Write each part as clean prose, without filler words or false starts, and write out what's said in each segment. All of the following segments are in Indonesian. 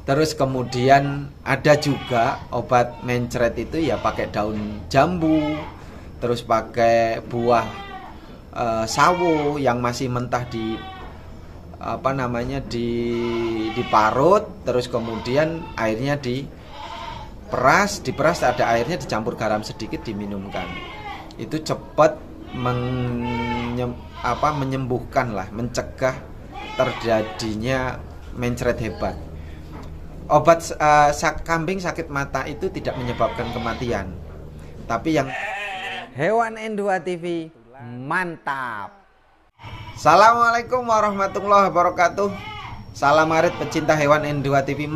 Terus kemudian ada juga obat mencret itu ya pakai daun jambu, terus pakai buah sawo yang masih mentah di apa namanya diparut, terus kemudian airnya diperas ada airnya dicampur garam sedikit diminumkan. Itu cepat menyembuhkan lah, mencegah terjadinya mencret hebat. Obat kambing sakit mata itu tidak menyebabkan kematian. Tapi yang Hewan N2 TV mantap. Assalamualaikum warahmatullahi wabarakatuh. Salam arit pecinta hewan N2 TV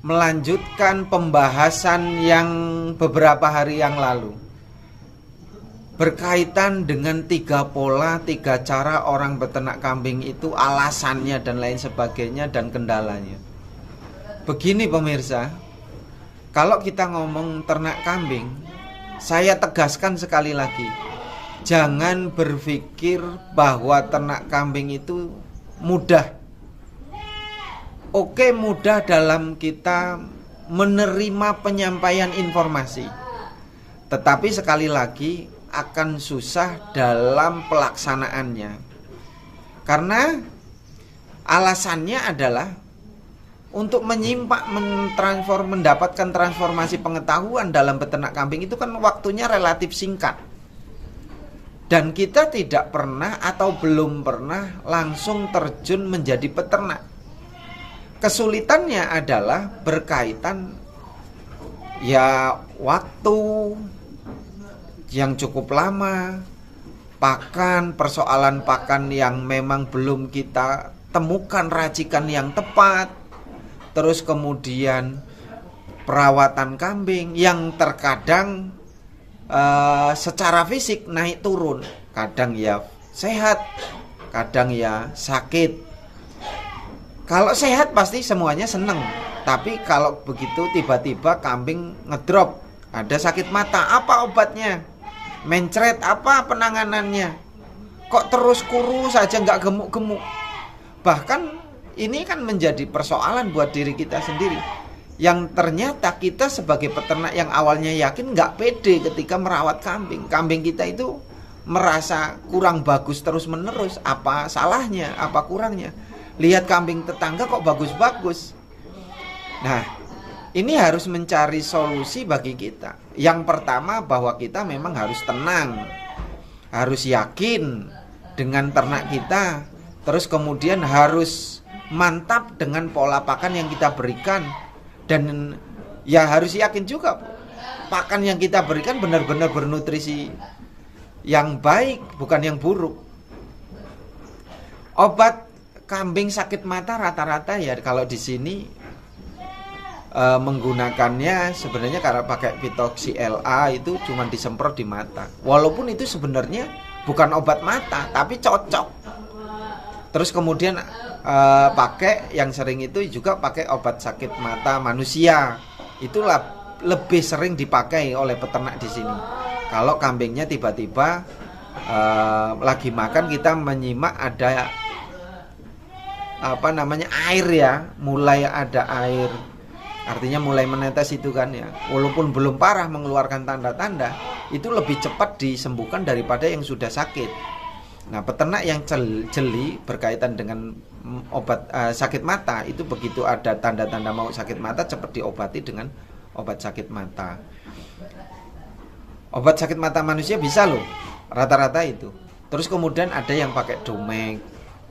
melanjutkan pembahasan yang beberapa hari yang lalu berkaitan dengan 3 pola, 3 cara orang beternak kambing itu, alasannya dan lain sebagainya dan kendalanya. Begini pemirsa, kalau kita ngomong ternak kambing, saya tegaskan sekali lagi, jangan berpikir bahwa ternak kambing itu mudah. Oke, mudah dalam kita menerima penyampaian informasi, tetapi sekali lagi akan susah dalam pelaksanaannya. Karena alasannya adalah untuk mendapatkan transformasi pengetahuan dalam beternak kambing itu kan waktunya relatif singkat. Dan kita tidak pernah atau belum pernah langsung terjun menjadi peternak. Kesulitannya adalah berkaitan ya waktu yang cukup lama, persoalan pakan yang memang belum kita temukan racikan yang tepat, terus kemudian perawatan kambing yang terkadang secara fisik naik turun, kadang ya sehat, kadang ya sakit. Kalau sehat pasti semuanya seneng, tapi kalau begitu tiba-tiba kambing ngedrop, ada sakit mata, apa obatnya? Mencret, apa penanganannya? Kok terus kurus saja, nggak gemuk-gemuk? Bahkan ini kan menjadi persoalan buat diri kita sendiri, yang ternyata kita sebagai peternak yang awalnya yakin nggak pede ketika merawat kambing. Kambing kita itu merasa kurang bagus terus menerus. Apa salahnya? Apa kurangnya? Lihat kambing tetangga kok bagus-bagus. Nah, ini harus mencari solusi bagi kita. Yang pertama bahwa kita memang harus tenang, harus yakin dengan ternak kita. Terus kemudian harus mantap dengan pola pakan yang kita berikan. Dan ya harus yakin juga pakan yang kita berikan benar-benar bernutrisi yang baik, bukan yang buruk. Obat kambing sakit mata rata-rata ya kalau di sini menggunakannya sebenarnya karena pakai Vitoxy LA itu cuma disemprot di mata. Walaupun itu sebenarnya bukan obat mata, tapi cocok. Terus kemudian pakai yang sering itu juga pakai obat sakit mata manusia. Itulah lebih sering dipakai oleh peternak di sini. Kalau kambingnya tiba-tiba lagi makan, kita menyimak ada air ya, mulai ada air. Artinya mulai menetes itu kan ya. Walaupun belum parah mengeluarkan tanda-tanda, itu lebih cepat disembuhkan daripada yang sudah sakit. Nah, peternak yang jeli berkaitan dengan obat sakit mata itu begitu ada tanda-tanda mau sakit mata cepat diobati dengan obat sakit mata. Obat sakit mata manusia bisa loh, rata-rata itu. Terus kemudian ada yang pakai domek,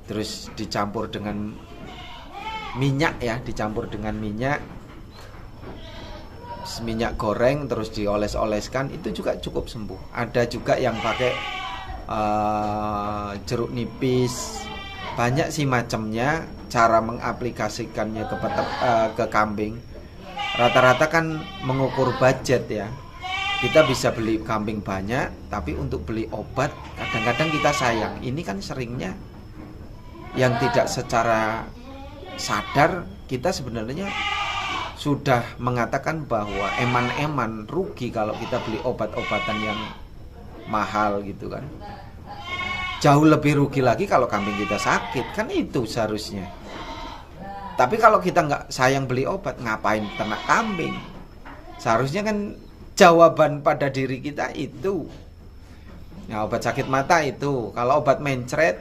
terus dicampur dengan minyak ya, minyak goreng terus dioles-oleskan, itu juga cukup sembuh. Ada juga yang pakai jeruk nipis. Banyak sih macamnya cara mengaplikasikannya ke kambing. Rata-rata kan mengukur budget ya. Kita bisa beli kambing banyak, tapi untuk beli obat kadang-kadang kita sayang. Ini kan seringnya yang tidak secara sadar kita sebenarnya sudah mengatakan bahwa eman-eman rugi kalau kita beli obat-obatan yang mahal gitu kan. Jauh lebih rugi lagi kalau kambing kita sakit, kan itu seharusnya. Tapi kalau kita nggak sayang beli obat, ngapain ternak kambing? Seharusnya kan jawaban pada diri kita itu. Nah, obat sakit mata itu, kalau obat mencret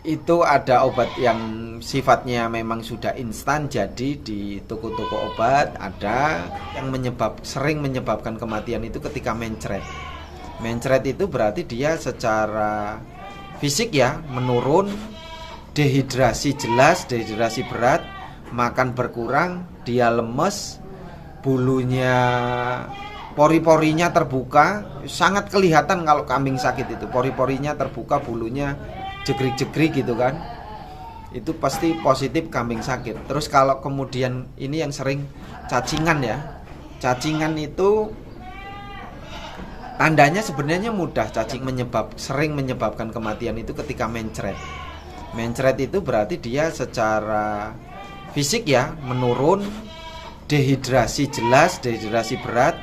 itu ada obat yang sifatnya memang sudah instan, jadi di toko-toko obat ada yang sering menyebabkan kematian itu ketika mencret. Mencret itu berarti dia secara fisik ya menurun, dehidrasi jelas, dehidrasi berat, makan berkurang, dia lemes, bulunya, pori-porinya terbuka, sangat kelihatan kalau kambing sakit itu, pori-porinya terbuka, bulunya jegrik-jegrik gitu kan. Itu pasti positif kambing sakit. Terus kalau kemudian ini yang sering cacingan ya. Cacingan itu tandanya sebenarnya mudah, cacing sering menyebabkan kematian itu ketika mencret. Mencret itu berarti dia secara fisik ya menurun, dehidrasi jelas, dehidrasi berat,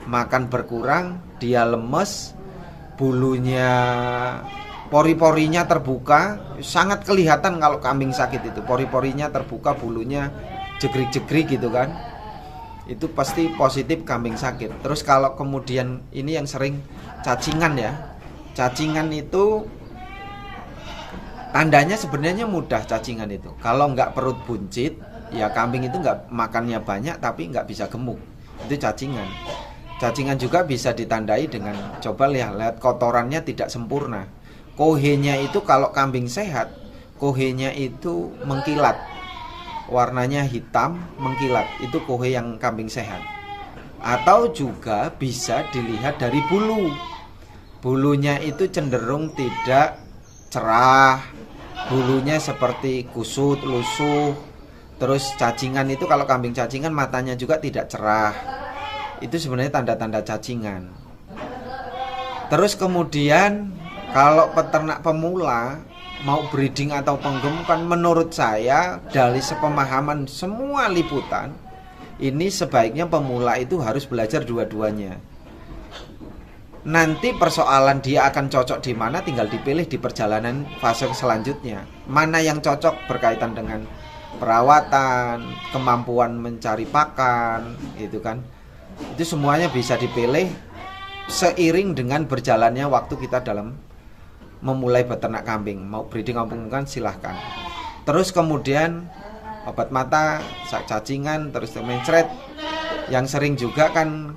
makan berkurang, dia lemes, bulunya, pori-porinya terbuka, sangat kelihatan kalau kambing sakit itu, pori-porinya terbuka, bulunya jegrik-jegrik gitu kan. Itu pasti positif kambing sakit. Terus kalau kemudian ini yang sering cacingan ya. Cacingan itu tandanya sebenarnya mudah, cacingan itu. Kalau nggak perut buncit, ya kambing itu nggak makannya banyak tapi nggak bisa gemuk. Itu cacingan. Cacingan juga bisa ditandai dengan, coba lihat kotorannya tidak sempurna. Kohenya itu kalau kambing sehat, kohenya itu mengkilat, warnanya hitam mengkilat, itu kohe yang kambing sehat. Atau juga bisa dilihat dari bulu, bulunya itu cenderung tidak cerah, bulunya seperti kusut, lusuh. Terus cacingan itu kalau kambing cacingan matanya juga tidak cerah, itu sebenarnya tanda-tanda cacingan. Terus kemudian kalau peternak pemula mau breeding atau penggemukan, menurut saya dari sepemahaman semua liputan ini sebaiknya pemula itu harus belajar dua-duanya. Nanti persoalan dia akan cocok di mana tinggal dipilih di perjalanan fase selanjutnya. Mana yang cocok berkaitan dengan perawatan, kemampuan mencari pakan, gitu kan. Itu semuanya bisa dipilih seiring dengan berjalannya waktu kita dalam memulai beternak kambing. Mau breeding penggemukan silahkan. Terus kemudian obat mata, cacingan, terus mencret. Yang sering juga kan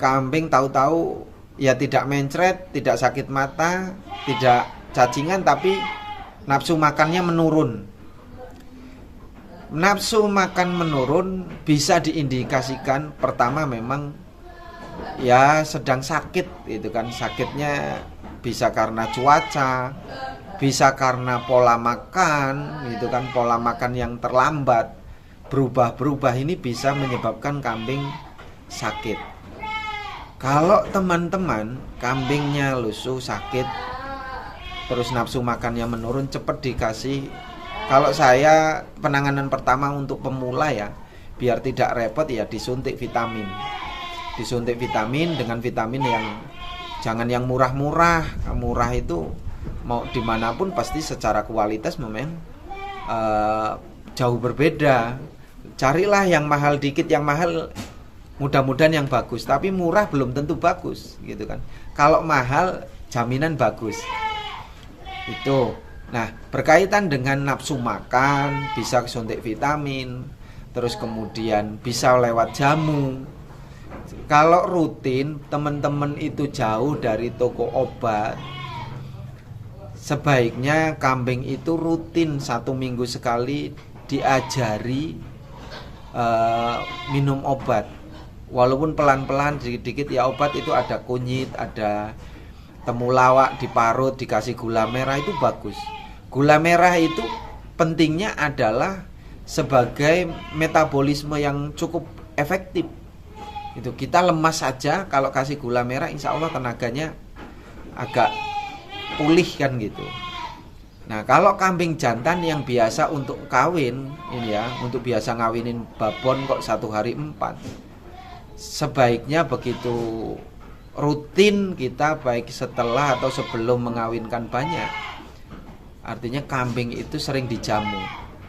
kambing tahu-tahu ya tidak mencret, tidak sakit mata, tidak cacingan, tapi nafsu makannya menurun. Nafsu makan menurun bisa diindikasikan pertama memang ya sedang sakit, itu kan. Sakitnya bisa karena cuaca, bisa karena pola makan, gitu kan. Pola makan yang terlambat, berubah-berubah, ini bisa menyebabkan kambing sakit. Kalau teman-teman kambingnya lusuh, sakit, terus nafsu makannya menurun, cepat dikasih. Kalau saya penanganan pertama untuk pemula ya, biar tidak repot ya disuntik vitamin. Disuntik vitamin dengan vitamin yang jangan yang murah-murah. Murah itu mau dimanapun pasti secara kualitas memang jauh berbeda. Carilah yang mahal dikit, yang mahal mudah-mudahan yang bagus, tapi murah belum tentu bagus, gitu kan. Kalau mahal jaminan bagus. Itu. Nah, berkaitan dengan nafsu makan, bisa suntik vitamin, terus kemudian bisa lewat jamu. Kalau rutin teman-teman itu jauh dari toko obat, sebaiknya kambing itu rutin 1 minggu sekali diajari minum obat. Walaupun pelan-pelan sedikit-sedikit ya, obat itu ada kunyit, ada temulawak diparut, dikasih gula merah, itu bagus. Gula merah itu pentingnya adalah sebagai metabolisme yang cukup efektif. Itu kita lemas saja kalau kasih gula merah, insya Allah tenaganya agak pulih kan gitu. Nah, kalau kambing jantan yang biasa untuk kawin ini ya, untuk biasa ngawinin babon kok 1 hari 4, sebaiknya begitu rutin kita baik setelah atau sebelum mengawinkan banyak, Artinya kambing itu sering dijamu.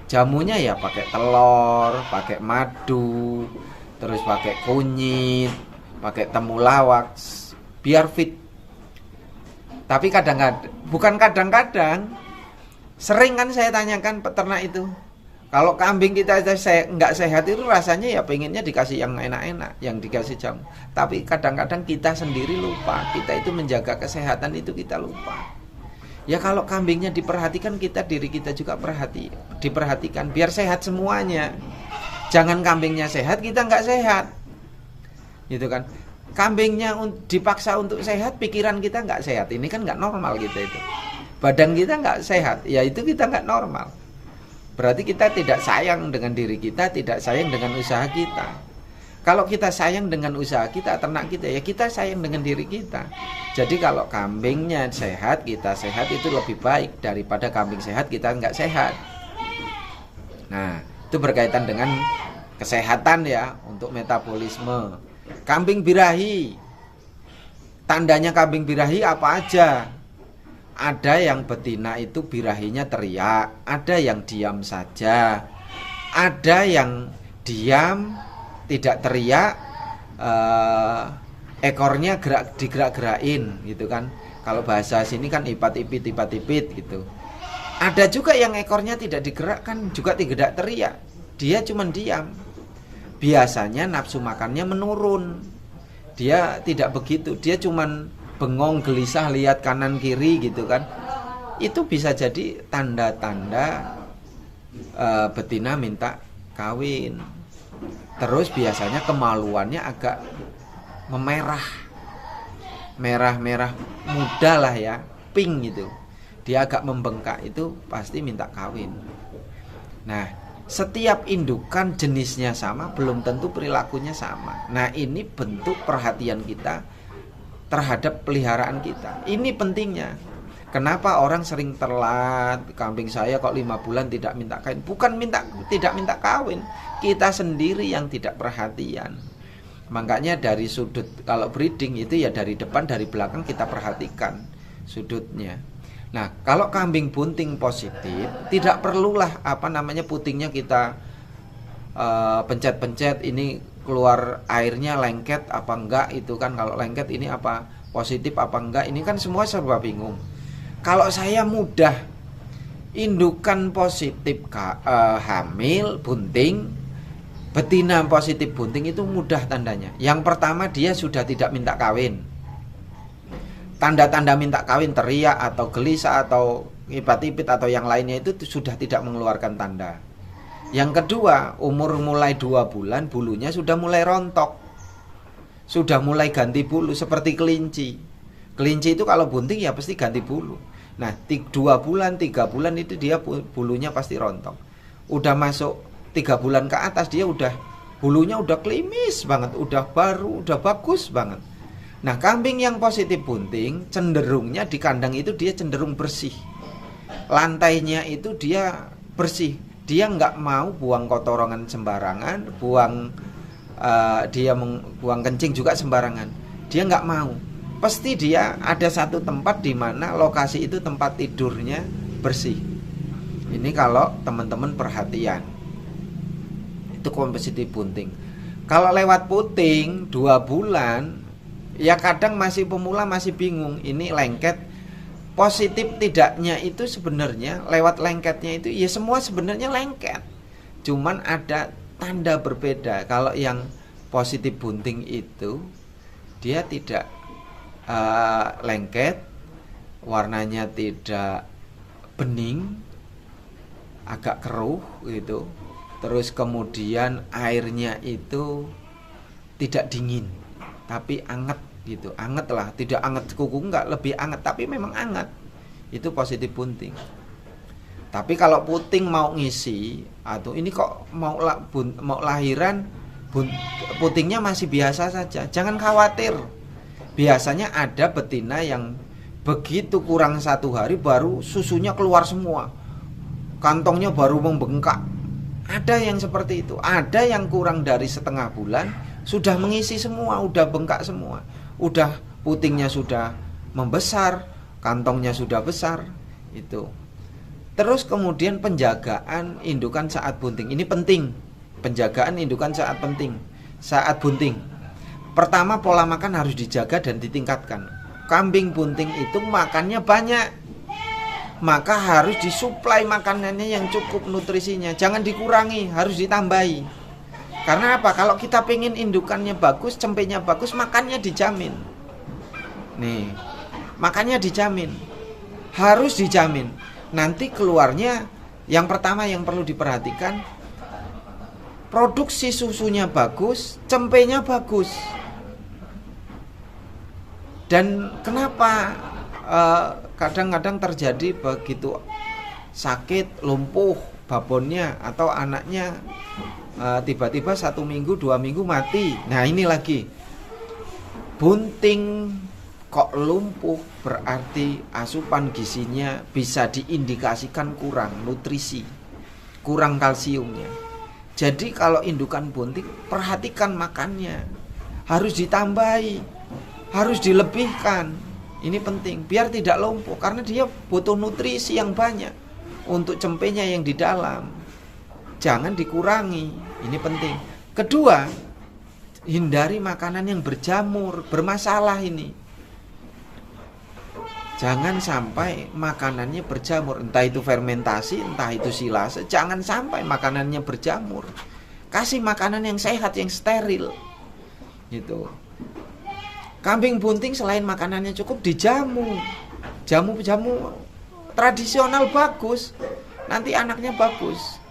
Jamunya ya pakai telur, pakai madu, terus pakai kunyit, pakai temulawak, biar fit. Tapi kadang-kadang, bukan kadang-kadang, sering kan saya tanyakan peternak itu, kalau kambing kita nggak sehat itu rasanya ya pengennya dikasih yang enak-enak, yang dikasih jamu. Tapi kadang-kadang kita sendiri lupa, kita itu menjaga kesehatan itu kita lupa. Ya kalau kambingnya diperhatikan, diri kita juga diperhatikan biar sehat semuanya. Jangan kambingnya sehat, kita nggak sehat, gitu kan? Kambingnya dipaksa untuk sehat, pikiran kita nggak sehat. Ini kan nggak normal kita itu. Badan kita nggak sehat, ya itu kita nggak normal. Berarti kita tidak sayang dengan diri kita, tidak sayang dengan usaha kita. Kalau kita sayang dengan usaha kita, ternak kita, ya kita sayang dengan diri kita. Jadi kalau kambingnya sehat, kita sehat, itu lebih baik daripada kambing sehat, kita nggak sehat. Nah, itu berkaitan dengan kesehatan ya, untuk metabolisme. Kambing birahi, tandanya kambing birahi apa aja? Ada yang betina itu birahinya teriak, ada yang diam saja, ada yang diam tidak teriak, ekornya digerak-gerakin gitu kan. Kalau bahasa sini kan ipat-ipit gitu. Ada juga yang ekornya tidak digerakkan, juga tidak teriak, dia cuma diam. Biasanya nafsu makannya menurun. Dia tidak begitu, dia cuma bengong gelisah lihat kanan kiri gitu kan. Itu bisa jadi tanda-tanda betina minta kawin. Terus biasanya kemaluannya agak memerah, merah muda lah ya, pink gitu. Dia agak membengkak, itu pasti minta kawin. Nah, setiap indukan jenisnya sama, belum tentu perilakunya sama. Nah, ini bentuk perhatian kita terhadap peliharaan kita. Ini pentingnya. Kenapa orang sering telat, kambing saya kok 5 bulan tidak minta kawin? Bukan tidak minta kawin, kita sendiri yang tidak perhatian. Makanya dari sudut, kalau breeding itu ya dari depan, dari belakang kita perhatikan sudutnya. Nah, kalau kambing bunting positif, tidak perlulah putingnya kita pencet-pencet, ini keluar airnya lengket apa enggak, itu kan kalau lengket ini apa positif apa enggak, ini kan semua serba bingung. Kalau saya mudah indukan positif hamil bunting, betina positif bunting, itu mudah tandanya. Yang pertama, dia sudah tidak minta kawin. Tanda-tanda minta kawin, teriak atau gelisah atau ipat-ipit atau yang lainnya, itu sudah tidak mengeluarkan tanda. Yang kedua, umur mulai 2 bulan, bulunya sudah mulai rontok, sudah mulai ganti bulu seperti kelinci. Kelinci itu kalau bunting ya pasti ganti bulu. Nah, 2 bulan, 3 bulan itu dia bulunya pasti rontok. Udah masuk 3 bulan ke atas, dia bulunya udah klimis banget, udah baru, udah bagus banget. Nah, kambing yang positif bunting cenderungnya di kandang itu dia cenderung bersih. Lantainya itu dia bersih. Dia nggak mau buang kotoran sembarangan, buang kencing juga sembarangan. Dia nggak mau. Pasti dia ada satu tempat di mana lokasi itu tempat tidurnya bersih. Ini kalau teman-teman perhatian, itu positif bunting. Kalau lewat puting 2 bulan, ya kadang masih pemula masih bingung, ini lengket. Positif tidaknya itu sebenarnya lewat lengketnya itu ya semua sebenarnya lengket. Cuman ada tanda berbeda. Kalau yang positif bunting itu dia tidak lengket, warnanya tidak bening, agak keruh gitu. Terus kemudian airnya itu tidak dingin, tapi anget gitu. Anget lah, tidak anget kuku, enggak, lebih anget, tapi memang anget. Itu positif bunting. Tapi kalau puting mau ngisi, atau ini kok mau lahiran, putingnya masih biasa saja, jangan khawatir. Biasanya ada betina yang begitu kurang 1 hari baru susunya keluar semua, kantongnya baru membengkak. Ada yang seperti itu. Ada yang kurang dari setengah bulan sudah mengisi semua, udah bengkak semua, udah putingnya sudah membesar, kantongnya sudah besar. Itu Terus kemudian penjagaan indukan saat bunting. Ini penting. Penjagaan indukan saat bunting. Pertama, pola makan harus dijaga dan ditingkatkan. Kambing bunting itu makannya banyak, maka harus disuplai makanannya yang cukup nutrisinya. Jangan dikurangi, harus ditambahi. Karena apa? Kalau kita pengen indukannya bagus, cempenya bagus, makannya dijamin. Nih, makannya dijamin. Harus dijamin. Nanti keluarnya, yang pertama yang perlu diperhatikan, produksi susunya bagus, cempenya bagus. Dan kenapa kadang-kadang terjadi begitu sakit, lumpuh babonnya atau anaknya tiba-tiba 1 minggu, 2 minggu mati. Nah ini lagi, bunting kok lumpuh berarti asupan gizinya bisa diindikasikan kurang nutrisi, kurang kalsiumnya. Jadi kalau indukan bunting, perhatikan makannya, harus ditambahi, harus dilebihkan. Ini penting biar tidak lumpuh, karena dia butuh nutrisi yang banyak untuk cempenya yang di dalam. Jangan dikurangi, ini penting. Kedua, hindari makanan yang berjamur, bermasalah ini. Jangan sampai makanannya berjamur, entah itu fermentasi, entah itu silase. Jangan sampai makanannya berjamur. Kasih makanan yang sehat, yang steril. Gitu. Kambing bunting selain makanannya cukup, dijamu. Jamu tradisional bagus. Nanti anaknya bagus.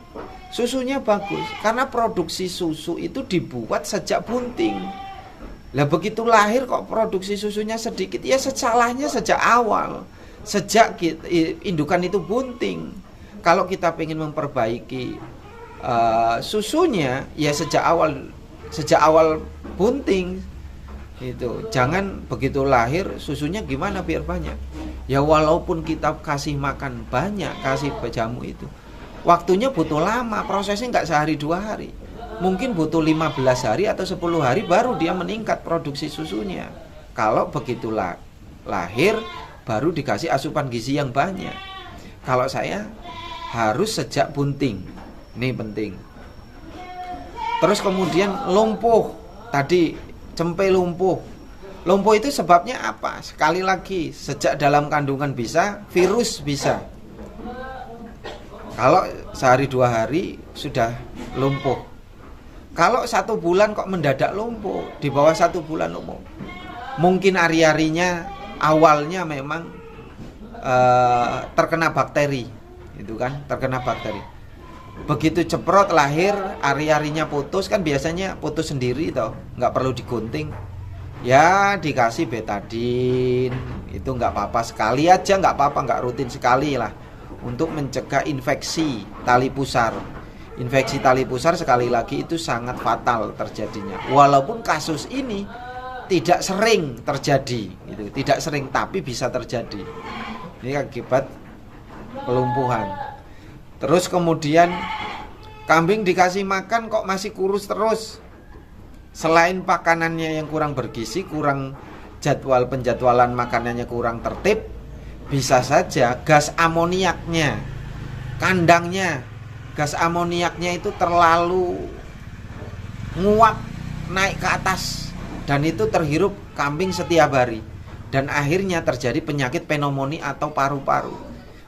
Susunya bagus. Karena produksi susu itu dibuat sejak bunting. Lah begitu lahir kok produksi susunya sedikit, ya salahnya sejak awal, sejak indukan itu bunting. Kalau kita ingin memperbaiki susunya, ya sejak awal bunting itu. Jangan begitu lahir susunya gimana biar banyak. Ya walaupun kita kasih makan banyak, kasih jamu itu, waktunya butuh lama, prosesnya nggak sehari 2 hari. Mungkin butuh 15 hari atau 10 hari baru dia meningkat produksi susunya. Kalau begitu lahir baru dikasih asupan gizi yang banyak. Kalau saya harus sejak bunting. Ini penting. Terus kemudian lumpuh. Tadi cempe lumpuh. Lumpuh itu sebabnya apa? Sekali lagi, sejak dalam kandungan bisa, virus bisa. Kalau sehari 2 hari sudah lumpuh. Kalau 1 bulan kok mendadak lumpuh, di bawah 1 bulan lumpuh, mungkin ari-arinya awalnya memang terkena bakteri, itu kan, terkena bakteri. Begitu ceprot lahir, ari-arinya putus, kan biasanya putus sendiri toh, nggak perlu digunting. Ya dikasih betadin, itu nggak apa-apa, sekali aja nggak apa-apa, nggak rutin sekali lah, untuk mencegah infeksi tali pusar. Infeksi tali pusar sekali lagi itu sangat fatal terjadinya. Walaupun kasus ini tidak sering terjadi, gitu. Tidak sering, tapi bisa terjadi. Ini akibat kelumpuhan. Terus kemudian kambing dikasih makan kok masih kurus terus. Selain makanannya yang kurang bergizi, kurang penjadwalan makanannya kurang tertib, bisa saja gas amoniaknya, kandangnya, gas amoniaknya itu terlalu nguap naik ke atas, dan itu terhirup kambing setiap hari, dan akhirnya terjadi penyakit pneumonia atau paru-paru.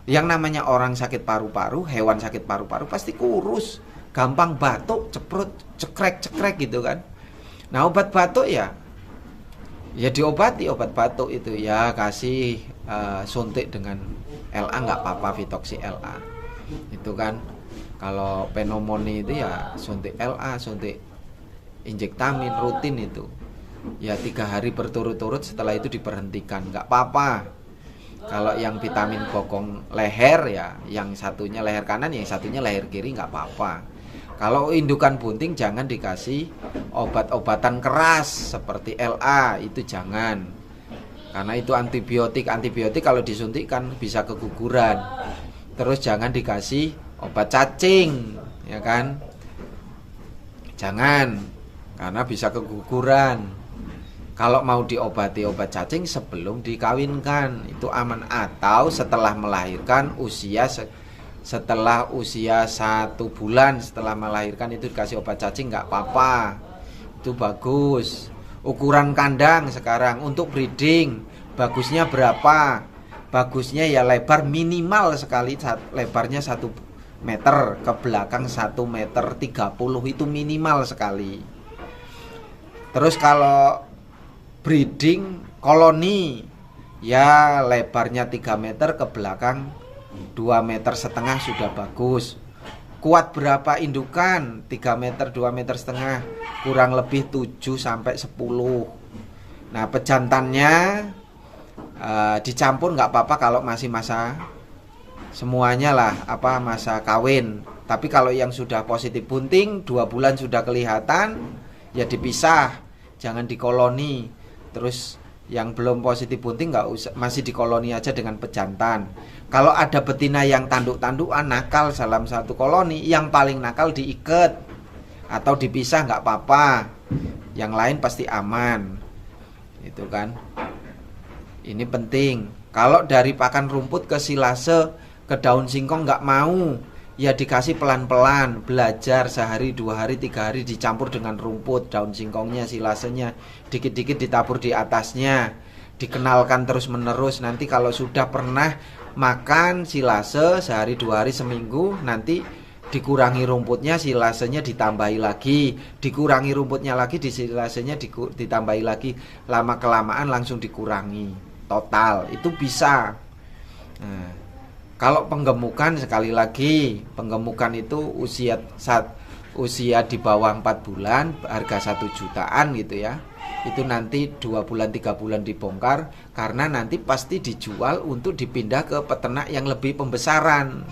Yang namanya orang sakit paru-paru, hewan sakit paru-paru pasti kurus, gampang batuk, ceprut, cekrek gitu kan. Nah obat batuk ya diobati, obat batuk itu ya kasih suntik dengan LA, nggak apa-apa, Vitoxy LA itu kan. Kalau pneumonia itu ya suntik LA, suntik injektamin rutin itu. Ya 3 hari berturut-turut, setelah itu diberhentikan, nggak apa-apa. Kalau yang vitamin bokong leher ya, yang satunya leher kanan, yang satunya leher kiri, nggak apa-apa. Kalau indukan bunting jangan dikasih obat-obatan keras seperti LA, itu jangan. Karena itu antibiotik kalau disuntikkan bisa keguguran. Terus jangan dikasih obat cacing, ya kan? Jangan, karena bisa keguguran. Kalau mau diobati obat cacing sebelum dikawinkan, itu aman. Atau setelah melahirkan usia setelah usia 1 bulan setelah melahirkan itu dikasih obat cacing nggak apa-apa, itu bagus. Ukuran kandang sekarang untuk breeding bagusnya berapa? Bagusnya ya lebar minimal sekali, lebarnya 1 meter, ke belakang 1,30 meter itu minimal sekali. Terus kalau breeding koloni ya lebarnya 3 meter, ke belakang 2,5 meter sudah bagus. Kuat berapa indukan? 3 meter, 2,5 meter, kurang lebih 7 sampai 10. Nah, pejantannya dicampur nggak apa-apa kalau masih masa semuanya lah, masa kawin. Tapi kalau yang sudah positif bunting 2 bulan sudah kelihatan, ya dipisah, jangan di koloni. Terus yang belum positif bunting nggak usah, masih di koloni aja dengan pejantan. Kalau ada betina yang tanduk-tandukan nakal dalam satu koloni, yang paling nakal diikat atau dipisah nggak apa-apa, yang lain pasti aman, itu kan. Ini penting. Kalau dari pakan rumput ke silase, ke daun singkong nggak mau, ya dikasih pelan-pelan, belajar sehari, 2 hari, 3 hari dicampur dengan rumput, daun singkongnya, silasenya, dikit-dikit ditabur di atasnya, dikenalkan terus-menerus. Nanti kalau sudah pernah makan silase sehari, 2 hari, seminggu, nanti dikurangi rumputnya, silasenya ditambahi lagi, dikurangi rumputnya lagi, di silasenya ditambahi lagi, lama-kelamaan langsung dikurangi total, itu bisa. Nah, kalau penggemukan, sekali lagi, penggemukan itu usia di bawah 4 bulan, harga 1 jutaan gitu ya. Itu nanti 2 bulan 3 bulan dibongkar, karena nanti pasti dijual untuk dipindah ke peternak yang lebih pembesaran.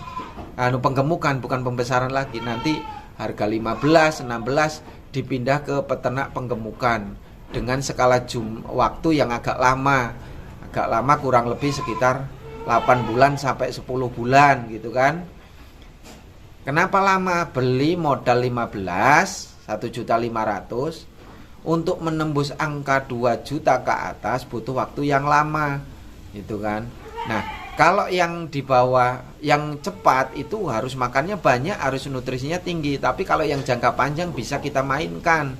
Penggemukan bukan pembesaran lagi, nanti harga 15, 16 dipindah ke peternak penggemukan dengan skala waktu yang agak lama, kurang lebih sekitar 8 bulan sampai 10 bulan gitu kan. Kenapa lama? Beli modal 15, 1.500.000, untuk menembus angka 2 juta ke atas butuh waktu yang lama gitu kan. Nah, kalau yang di bawah, yang cepat itu harus makannya banyak, harus nutrisinya tinggi. Tapi kalau yang jangka panjang bisa kita mainkan,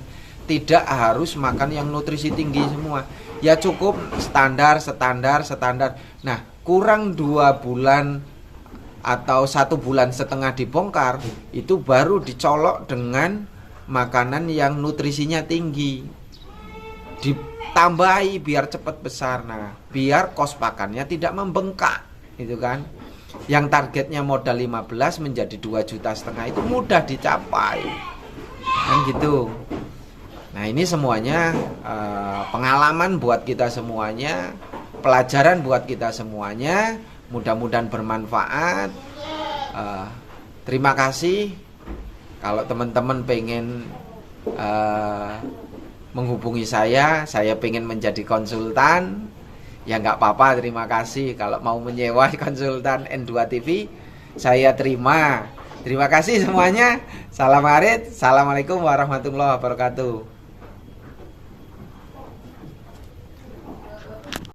tidak harus makan yang nutrisi tinggi semua. Ya cukup standar. Nah, kurang 2 bulan atau 1,5 bulan dibongkar, itu baru dicolok dengan makanan yang nutrisinya tinggi, ditambahi biar cepat besar. Nah, biar kos pakannya tidak membengkak, itu kan. Yang targetnya modal 15 menjadi 2,5 juta itu mudah dicapai, kan gitu. Nah, ini semuanya pengalaman buat kita semuanya, pelajaran buat kita semuanya. Mudah-mudahan bermanfaat. Terima kasih. Kalau teman-teman pengen menghubungi saya pengen menjadi konsultan, ya nggak apa-apa, terima kasih. Kalau mau menyewa konsultan N2 TV, saya terima. Terima kasih semuanya. Salam Arit. Assalamualaikum warahmatullahi wabarakatuh.